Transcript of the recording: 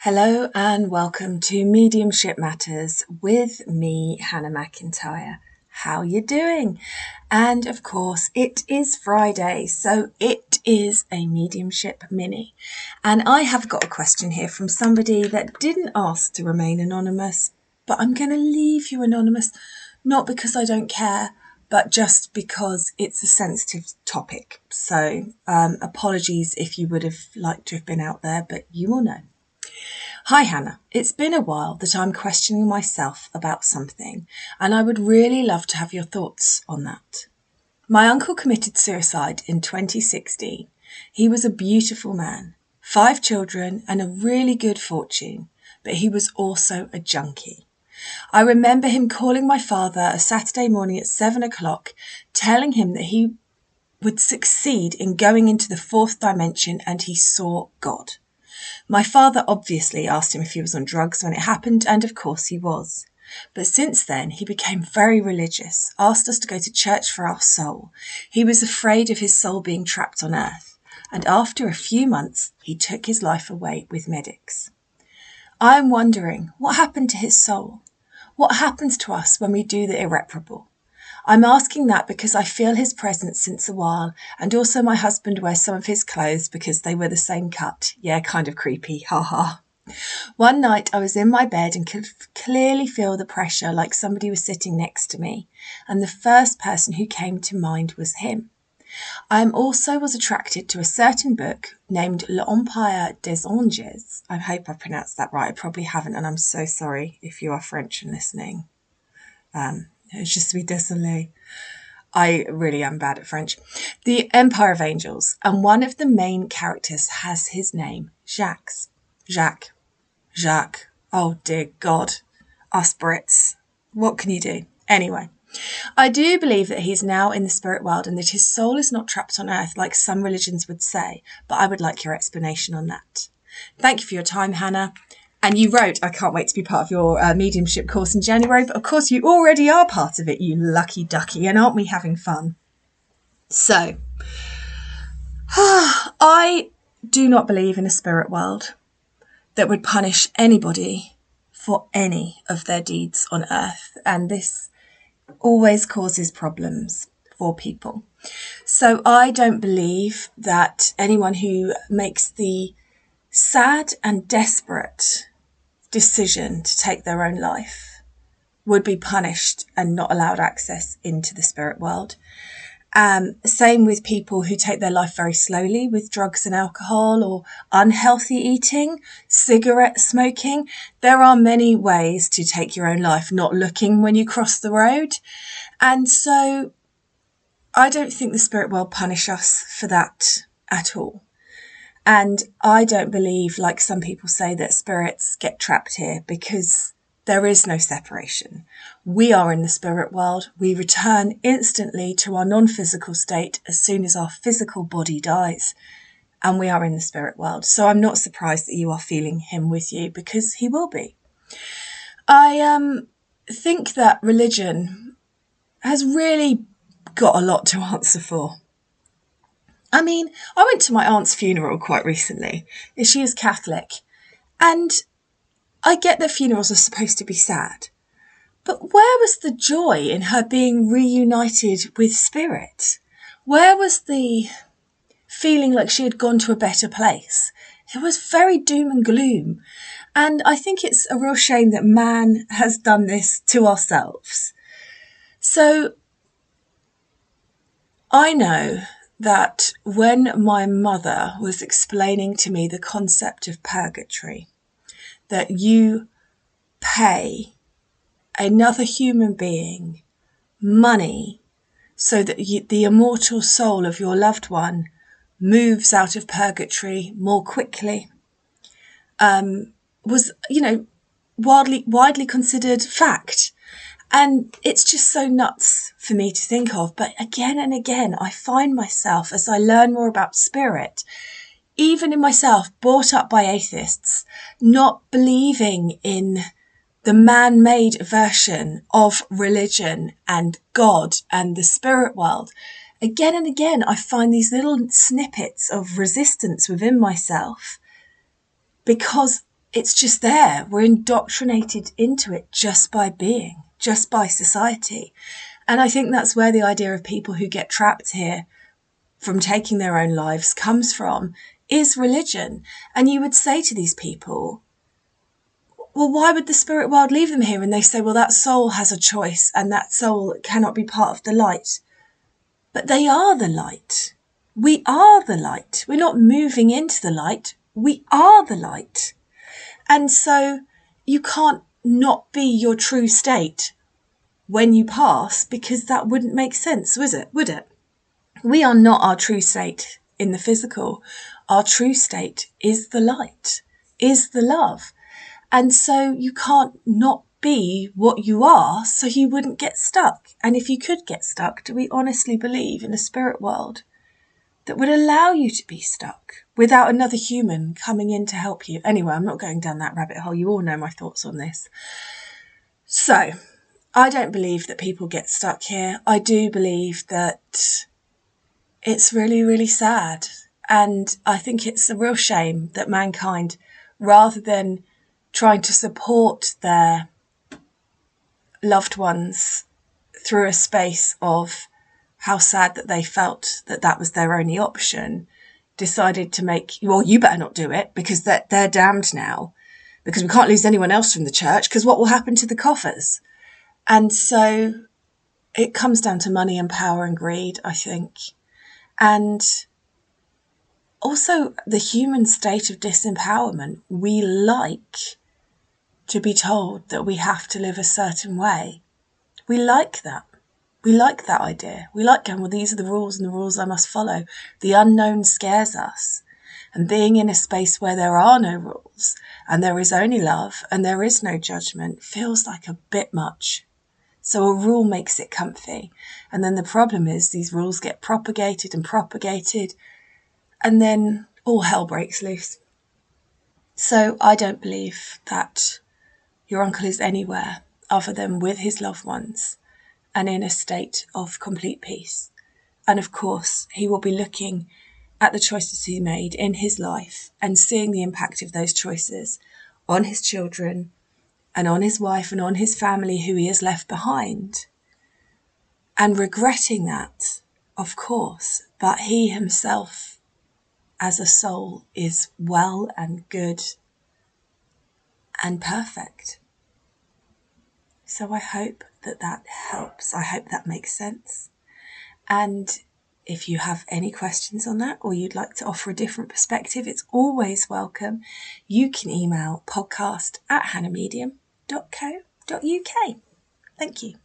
Hello and welcome to Mediumship Matters with me, Hannah McIntyre. How you doing? And of course, it is Friday, so it is a Mediumship Mini. And I have got a question here from somebody that didn't ask to remain anonymous, but I'm going to leave you anonymous, not because I don't care, but just because it's a sensitive topic. So apologies if you would have liked to have been out there, but you will know. Hi Hannah, it's been a while that I'm questioning myself about something, and I would really love to have your thoughts on that. My uncle committed suicide in 2016. He was a beautiful man, 5 children and a really good fortune, but he was also a junkie. I remember him calling my father a Saturday morning at 7 o'clock, telling him that he would succeed in going into the 4th dimension and he saw God. My father obviously asked him if he was on drugs when it happened, and of course he was. But since then, he became very religious, asked us to go to church for our soul. He was afraid of his soul being trapped on earth, and after a few months, he took his life away with medics. I am wondering, what happened to his soul? What happens to us when we do the irreparable? I'm asking that because I feel his presence since a while, and also my husband wears some of his clothes because they were the same cut. Yeah, kind of creepy, haha. One night I was in my bed and could clearly feel the pressure, like somebody was sitting next to me, and the first person who came to mind was him. I also was attracted to a certain book named L'Empire des Anges. I hope I pronounced that right. I probably haven't, and I'm so sorry if you are French and listening. Je suis désolée. I really am bad at French. The Empire of Angels, and one of the main characters has his name, Jacques. Jacques. Oh dear God. Us Brits. What can you do? Anyway, I do believe that he's now in the spirit world and that his soul is not trapped on earth like some religions would say, but I would like your explanation on that. Thank you for your time, Hannah. And you wrote, I can't wait to be part of your mediumship course in January, but of course you already are part of it, you lucky ducky, and aren't we having fun? So, I do not believe in a spirit world that would punish anybody for any of their deeds on earth, and this always causes problems for people. So I don't believe that anyone who makes the sad and desperate decision to take their own life would be punished and not allowed access into the spirit world. Same with people who take their life very slowly with drugs and alcohol or unhealthy eating, cigarette smoking. There are many ways to take your own life, not looking when you cross the road. And so I don't think the spirit world punish us for that at all. And I don't believe, like some people say, that spirits get trapped here because there is no separation. We are in the spirit world. We return instantly to our non-physical state as soon as our physical body dies. And we are in the spirit world. So I'm not surprised that you are feeling him with you because he will be. I think that religion has really got a lot to answer for. I mean, I went to my aunt's funeral quite recently. She is Catholic. And I get that funerals are supposed to be sad. But where was the joy in her being reunited with spirit? Where was the feeling like she had gone to a better place? It was very doom and gloom. And I think it's a real shame that man has done this to ourselves. So I know that when my mother was explaining to me the concept of purgatory, that you pay another human being money so that the immortal soul of your loved one moves out of purgatory more quickly, was, widely considered fact. And it's just so nuts for me to think of. But again and again, I find myself, as I learn more about spirit, even in myself, brought up by atheists, not believing in the man-made version of religion and God and the spirit world. Again and again, I find these little snippets of resistance within myself because it's just there. We're indoctrinated into it just by being, just by society. And I think that's where the idea of people who get trapped here from taking their own lives comes from, is religion. And you would say to these people, well, why would the spirit world leave them here? And they say, well, that soul has a choice and that soul cannot be part of the light. But they are the light. We are the light. We're not moving into the light. We are the light. And so you can't not be your true state when you pass, because that wouldn't make sense, would it? We are not our true state in the physical. Our true state is the light, is the love. And so you can't not be what you are, so you wouldn't get stuck. And if you could get stuck, do we honestly believe in a spirit world that would allow you to be stuck without another human coming in to help you? Anyway, I'm not going down that rabbit hole. You all know my thoughts on this. So I don't believe that people get stuck here. I do believe that it's really, really sad. And I think it's a real shame that mankind, rather than trying to support their loved ones through a space of how sad that they felt that that was their only option, decided to make, well, you better not do it because they're damned now, because we can't lose anyone else from the church, because what will happen to the coffers? And so it comes down to money and power and greed, I think. And also the human state of disempowerment. We like to be told that we have to live a certain way. We like that. We like that idea. We like going, well, these are the rules and the rules I must follow. The unknown scares us. And being in a space where there are no rules and there is only love and there is no judgment feels like a bit much. So a rule makes it comfy. And then the problem is these rules get propagated and then all hell breaks loose. So I don't believe that your uncle is anywhere other than with his loved ones and in a state of complete peace. And of course, he will be looking at the choices he made in his life and seeing the impact of those choices on his children and on his wife and on his family who he has left behind. And regretting that, of course, but he himself as a soul is well and good and perfect. So I hope that helps. I hope that makes sense. And if you have any questions on that or you'd like to offer a different perspective, it's always welcome. You can email podcast@hannahmedium.co.uk. Thank you.